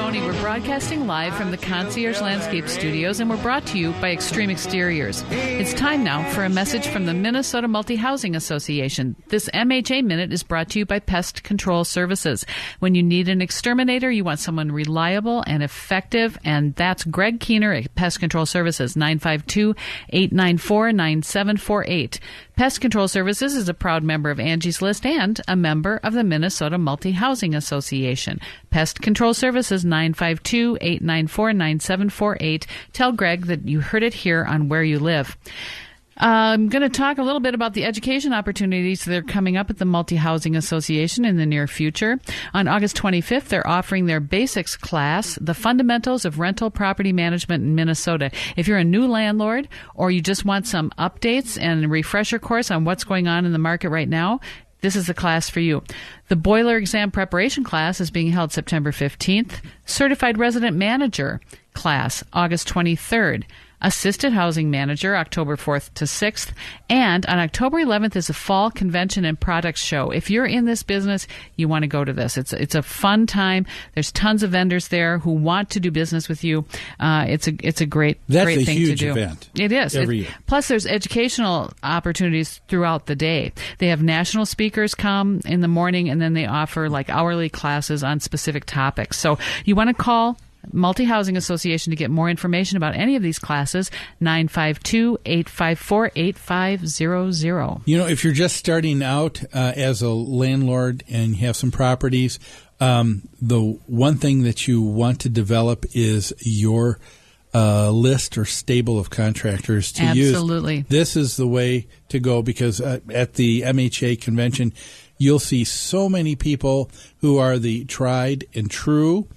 Tony. We're broadcasting live from the Concierge Landscape Studios, and we're brought to you by Extreme Exteriors. It's time now for a message from the Minnesota Multi-Housing Association. This MHA Minute is brought to you by Pest Control Services. When you need an exterminator, you want someone reliable and effective, and that's Greg Keener at Pest Control Services, 952-894-9748. Pest Control Services is a proud member of Angie's List and a member of the Minnesota Multi-Housing Association. Pest Control Services, 952-894-9748. Tell Greg that you heard it here on Where You Live. I'm going to talk a little bit about the education opportunities that are coming up at the Multi-Housing Association in the near future. On August 25th, they're offering their basics class, The Fundamentals of Rental Property Management in Minnesota. If you're a new landlord or you just want some updates and a refresher course on what's going on in the market right now, this is the class for you. The boiler exam preparation class is being held September 15th. Certified Resident Manager class, August 23rd. Assisted Housing Manager, October 4th to 6th. And on October 11th is a Fall Convention and Products Show. If you're in this business, you want to go to this. It's a fun time. There's tons of vendors there who want to do business with you. It's a great thing to do. That's a huge event. It is. Every year. Plus, there's educational opportunities throughout the day. They have national speakers come in the morning, and then they offer like hourly classes on specific topics. So you want to call Multi-Housing Association to get more information about any of these classes, 952-854-8500. You know, if you're just starting out as a landlord and you have some properties, the one thing that you want to develop is your list or stable of contractors to use. Absolutely. This is the way to go because at the MHA convention, you'll see so many people who are the tried and true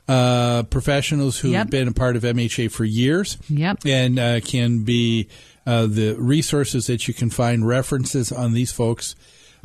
professionals who have been a part of MHA for years and can be the resources that you can find. References on these folks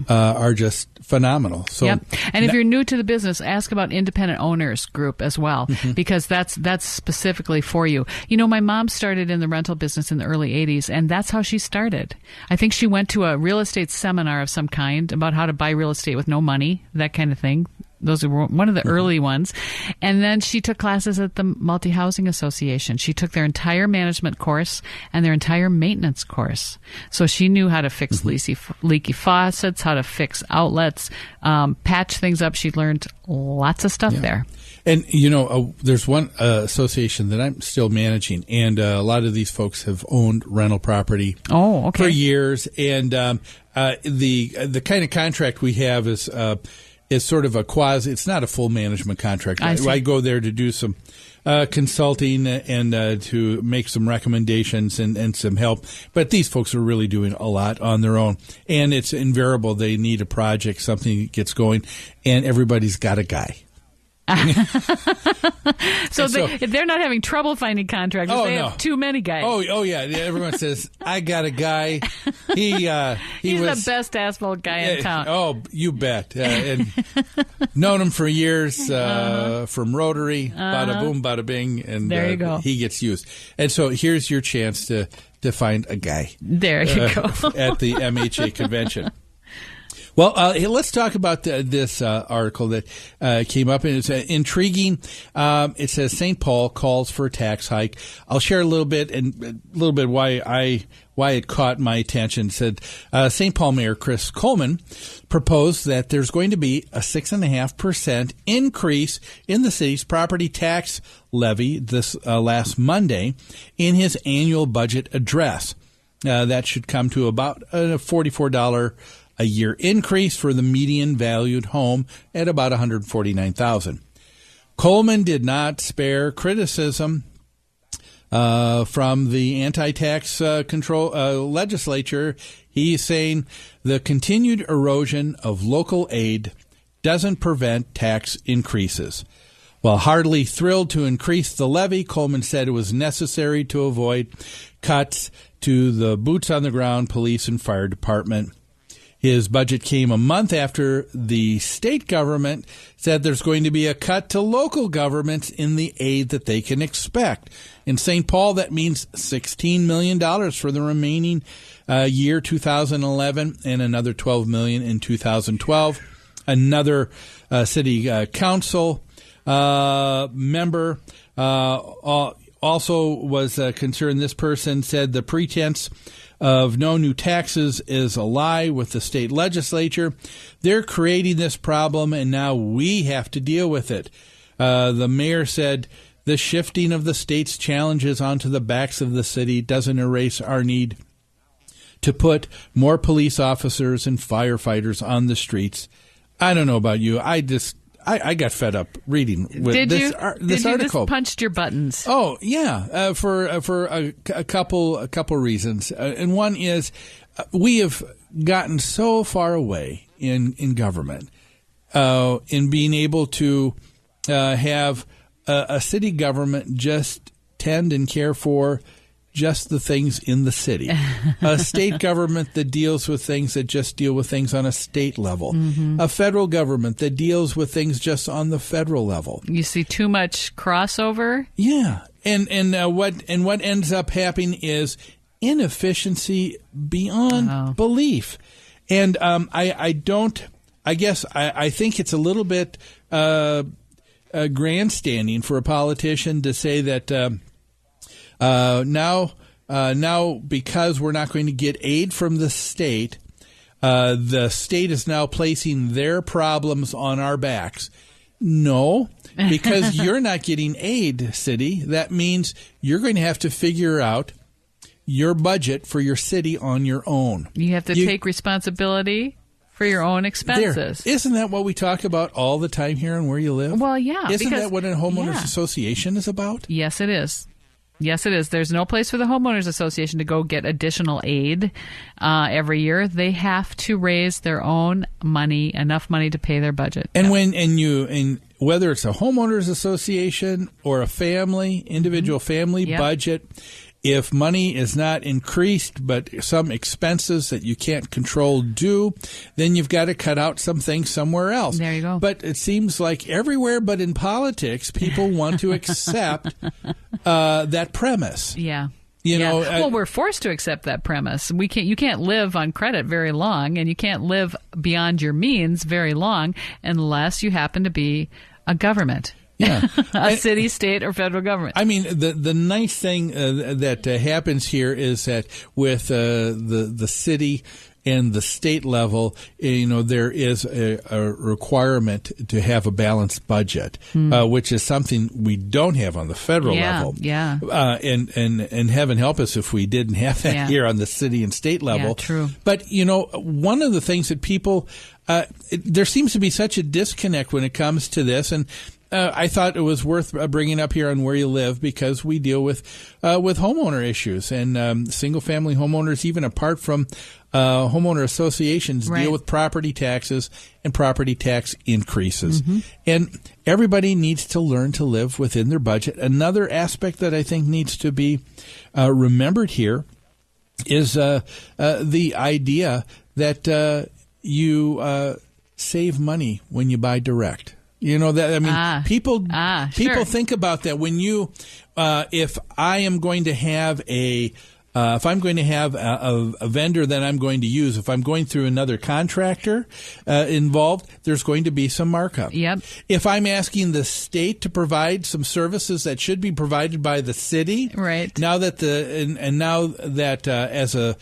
are just phenomenal. So, and if you're new to the business, ask about Independent Owners Group as well, because that's specifically for you. You know, my mom started in the rental business in the early 80s, and that's how she started. I think she went to a real estate seminar of some kind about how to buy real estate with no money, that kind of thing. Those were one of the early ones. And then she took classes at the Multi-Housing Association. She took their entire management course and their entire maintenance course. So she knew how to fix leaky faucets, how to fix outlets, patch things up. She learned lots of stuff there. And, you know, there's one association that I'm still managing, and a lot of these folks have owned rental property for years. And the kind of contract we have is sort of a quasi. It's not a full management contract. I go there to do some consulting and to make some recommendations and some help. But these folks are really doing a lot on their own. And it's invariable. They need a project, something gets going, and everybody's got a guy. So they're not having trouble finding contractors. They have too many guys. Oh yeah. Everyone says, I got a guy. He's the best asphalt guy in town. Oh, you bet. And known him for years from Rotary, bada boom, bada bing, and there you go. He gets used. And so here's your chance to find a guy. There you go. At the MHA convention. Well, let's talk about this article that came up, and it's intriguing. It says St. Paul calls for a tax hike. I'll share a little bit why it caught my attention. It said St. Paul Mayor Chris Coleman proposed that there's going to be a 6.5% increase in the city's property tax levy this last Monday in his annual budget address. That should come to about a $44 a year increase for the median valued home at about $149,000. Coleman did not spare criticism from the anti-tax control legislature. He's saying the continued erosion of local aid doesn't prevent tax increases. While hardly thrilled to increase the levy, Coleman said it was necessary to avoid cuts to the boots-on-the-ground police and fire department. His budget came a month after the state government said there's going to be a cut to local governments in the aid that they can expect. In St. Paul, that means $16 million for the remaining year, 2011, and another $12 million in 2012. Another city council member also was concerned. This person said the pretense of no new taxes is a lie with the state legislature. They're creating this problem, and now we have to deal with it. The mayor said the shifting of the state's challenges onto the backs of the city doesn't erase our need to put more police officers and firefighters on the streets. I don't know about you. I got fed up reading with this article. This punched your buttons? Oh yeah, for a couple reasons, and one is we have gotten so far away in government, in being able to have a city government just tend and care for just the things in the city. A state government that deals with things that just deal with things on a state level. A federal government that deals with things just on the federal level. You see too much crossover? Yeah. And what ends up happening is inefficiency beyond belief. And I think it's a little bit grandstanding for a politician to say that now because we're not going to get aid from the state is now placing their problems on our backs. No, because you're not getting aid, city. That means you're going to have to figure out your budget for your city on your own. You have to take responsibility for your own expenses. Isn't that what we talk about all the time here on Where You Live? Well, yeah. Isn't that what a homeowners association is about? Yes, it is. Yes, it is. There's no place for the homeowners association to go get additional aid every year. They have to raise their own money, enough money to pay their budget. And whether it's a homeowners association or a individual family budget, if money is not increased, but some expenses that you can't control do, then you've got to cut out some things somewhere else. There you go. But it seems like everywhere but in politics, people want to accept that premise. Yeah. You know, well, we're forced to accept that premise. You can't live on credit very long, and you can't live beyond your means very long unless you happen to be a government. Yeah, a city, state, or federal government. I mean, the nice thing that happens here is that with the city and the state level, there is a requirement to have a balanced budget, which is something we don't have on the federal level. Yeah. And heaven help us if we didn't have that here on the city and state level. Yeah, true. But one of the things that people there seems to be such a disconnect when it comes to this, and I thought it was worth bringing up here on Where You Live because we deal with homeowner issues and single-family homeowners, even apart from homeowner associations, deal with property taxes and property tax increases. And everybody needs to learn to live within their budget. Another aspect that I think needs to be remembered here is the idea that you save money when you buy direct. People think about that when you, if I'm going to have a vendor that I'm going to use, if I'm going through another contractor involved, there's going to be some markup. Yep. If I'm asking the state to provide some services that should be provided by the city, right? Now that as a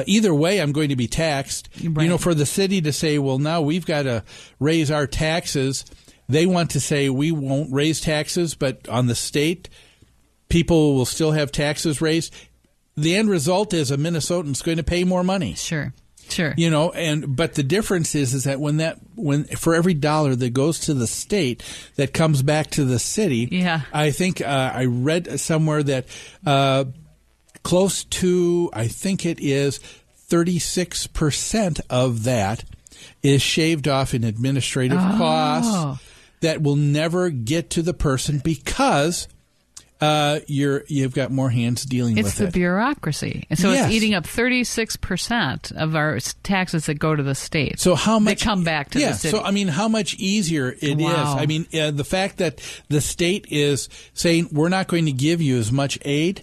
either way, I'm going to be taxed. Right. For the city to say, well, now we've got to raise our taxes. They want to say we won't raise taxes, but on the state, people will still have taxes raised. The end result is a Minnesotan's going to pay more money. Sure. But the difference is that when for every dollar that goes to the state that comes back to the city, I think I read somewhere that close to, I think it is 36% of that is shaved off in administrative costs that will never get to the person because you've got more hands dealing with it. It's the bureaucracy. And so it's eating up 36% of our taxes that go to the state. So how much that come back to the city? So how much easier it is. The fact that the state is saying we're not going to give you as much aid,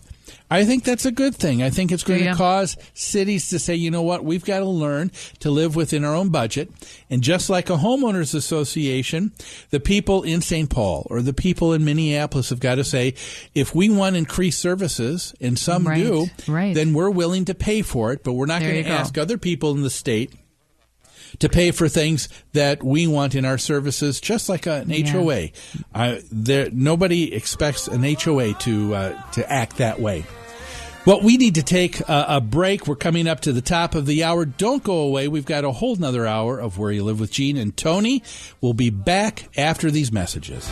I think that's a good thing. I think it's going to cause cities to say, you know what, we've got to learn to live within our own budget. And just like a homeowners association, the people in St. Paul or the people in Minneapolis have got to say, if we want increased services, and some do, then we're willing to pay for it, but we're not going to ask other people in the state to pay for things that we want in our services, just like an HOA. Nobody expects an HOA to act that way. Well, we need to take a break. We're coming up to the top of the hour. Don't go away. We've got a whole nother hour of Where You Live with Gene and Tony. We'll be back after these messages.